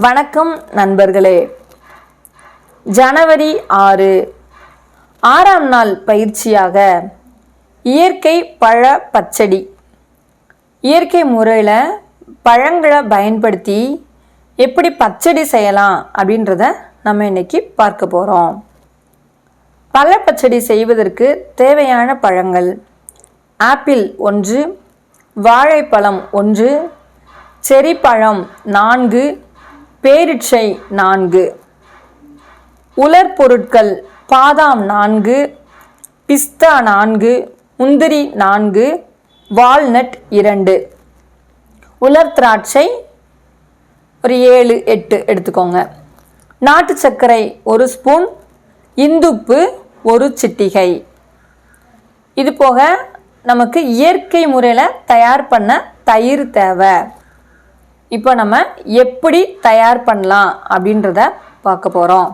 வணக்கம் நண்பர்களே. ஜனவரி 6 ஆறாம் நாள் பயிற்சியாக இயற்கை பழ பச்சடி. இயற்கை முறையில் பழங்களை பயன்படுத்தி எப்படி பச்சடி செய்யலாம் அப்படின்றத நம்ம இன்னைக்கு பார்க்க போகிறோம். பழ பச்சடி செய்வதற்கு தேவையான பழங்கள்: ஆப்பிள் 1, வாழைப்பழம் 1, செரி பழம் 4, பேரிச்சை 4, உலர் பொருட்கள் பாதாம் 4, பிஸ்தா 4, முந்திரி 4, வால்நட் 2, உலர் திராட்சை ஒரு 7-8 எடுத்துக்கோங்க. நாட்டு சர்க்கரை 1 ஸ்பூன், இந்துப்பு 1 சிட்டிகை. இது போக நமக்கு இயற்கை முறையில் தயார் பண்ண தயிர் தேவை. இப்போ நம்ம எப்படி தயார் பண்ணலாம் அப்படின்றத பார்க்க போகிறோம்.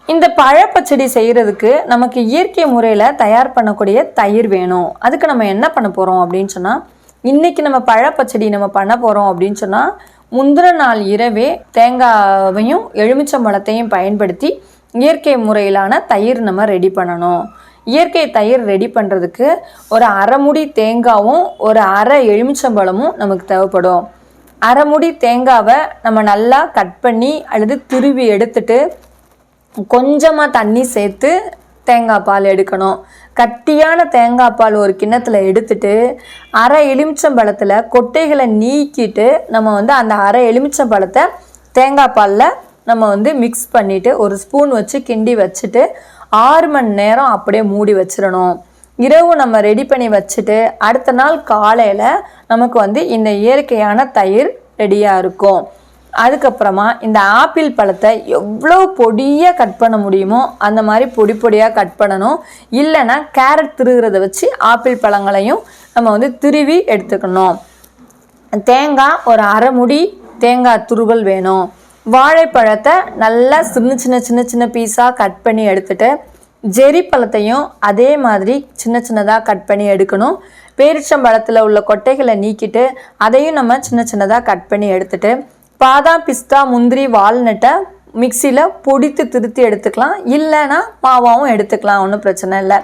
இந்த பழப்பச்சடி செய்கிறதுக்கு நமக்கு இயற்கை முறையில் தயார் பண்ணக்கூடிய தயிர் வேணும். அதுக்கு நம்ம என்ன பண்ண போகிறோம் அப்படின்னு சொன்னால், இன்றைக்கி நம்ம பழப்பச்சடி நம்ம பண்ண போகிறோம் அப்படின்னு சொன்னால், முந்தின நாள் இரவே தேங்காவையும் எலுமிச்சம்பழத்தையும் பயன்படுத்தி இயற்கை முறையிலான தயிர் நம்ம ரெடி பண்ணணும். இயற்கை தயிர் ரெடி பண்ணுறதுக்கு ஒரு அரை முடி தேங்காவும் ஒரு அரை எலுமிச்சம்பழமும் நமக்கு தேவைப்படும். அரை முடி தேங்காவை நம்ம நல்லா கட் பண்ணி அல்லது துருவி எடுத்துட்டு கொஞ்சமாக தண்ணி சேர்த்து தேங்காய் பால் எடுக்கணும். கட்டியான தேங்காய் பால் ஒரு கிண்ணத்தில் எடுத்துட்டு அரை எலுமிச்சம்பழத்தில் கொட்டைகளை நீக்கிட்டு நம்ம அந்த அரை எலுமிச்சம்பழத்தை தேங்காய் பாலில் நம்ம மிக்ஸ் பண்ணிவிட்டு ஒரு ஸ்பூன் வச்சு கிண்டி வச்சுட்டு 6 மணி நேரம் அப்படியே மூடி வச்சிடணும். இரவு நம்ம ரெடி பண்ணி வச்சுட்டு அடுத்த நாள் காலையில் நமக்கு இந்த இயற்கையான தயிர் ரெடியாக இருக்கும். அதுக்கப்புறமா இந்த ஆப்பிள் பழத்தை எவ்வளோ பொடியாக கட் பண்ண முடியுமோ அந்த மாதிரி பொடி பொடியாக கட் பண்ணணும். இல்லைன்னா கேரட் திருகிறத வச்சு ஆப்பிள் பழங்களையும் நம்ம திருவி எடுத்துக்கணும். தேங்காய் ஒரு அரை முடி தேங்காய் துருவல் வேணும். வாழைப்பழத்தை நல்லா சின்ன சின்ன சின்ன சின்ன பீஸாக கட் பண்ணி எடுத்துட்டு ஜெரி பழத்தையும் அதே மாதிரி சின்ன சின்னதாக கட் பண்ணி எடுக்கணும். பேரிச்சம்பழத்தில் உள்ள கொட்டைகளை நீக்கிட்டு அதையும் நம்ம சின்ன சின்னதாக கட் பண்ணி எடுத்துட்டு பாதாம், பிஸ்தா, முந்திரி, வால்நட்டை மிக்சியில் பொடித்து திருத்தி எடுத்துக்கலாம். இல்லைன்னா மாவாவும் எடுத்துக்கலாம், ஒன்றும் பிரச்சனை இல்லை.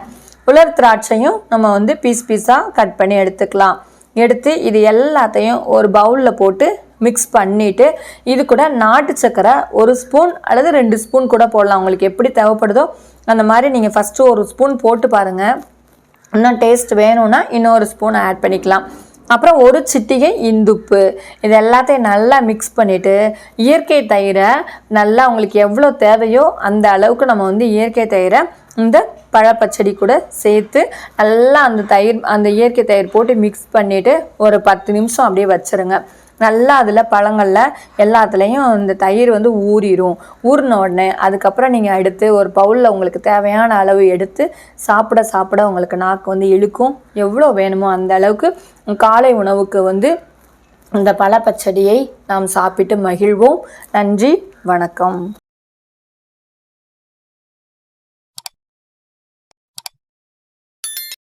உலர் திராட்சையும் நம்ம பீஸ் பீஸாக கட் பண்ணி எடுத்துக்கலாம். எடுத்து இது எல்லாத்தையும் ஒரு பவுலில் போட்டு மிக்ஸ் பண்ணிவிட்டு இது கூட நாட்டு சர்க்கரை 1 ஸ்பூன் அல்லது 2 ஸ்பூன் கூட போடலாம். உங்களுக்கு எப்படி தேவைப்படுதோ அந்த மாதிரி நீங்கள் ஃபஸ்ட்டு 1 ஸ்பூன் போட்டு பாருங்கள். இன்னும் டேஸ்ட் வேணும்னா இன்னொரு ஸ்பூன் ஆட் பண்ணிக்கலாம். அப்புறம் 1 சிட்டிகை இந்துப்பு. இது எல்லாத்தையும் நல்லா மிக்ஸ் பண்ணிவிட்டு இயற்கை தயிரை நல்லா உங்களுக்கு எவ்வளோ தேவையோ அந்த அளவுக்கு நம்ம இயற்கை தயிரை இந்த பழப்பச்சடி கூட சேர்த்து நல்லா அந்த இயற்கை தயிர் போட்டு மிக்ஸ் பண்ணிவிட்டு ஒரு 10 நிமிஷம் அப்படியே வச்சுருங்க. நல்லா அதில் பழங்களில் எல்லாத்துலேயும் இந்த தயிர் ஊறிடும். ஊறின உடனே அதுக்கப்புறம் நீங்கள் எடுத்து ஒரு பவுலில் உங்களுக்கு தேவையான அளவு எடுத்து சாப்பிட சாப்பிட உங்களுக்கு நாக்கு இழுக்கும். எவ்வளோ வேணுமோ அந்த அளவுக்கு காலை உணவுக்கு இந்த பழப்பச்சடியை நாம் சாப்பிட்டு மகிழ்வோம். நன்றி, வணக்கம்.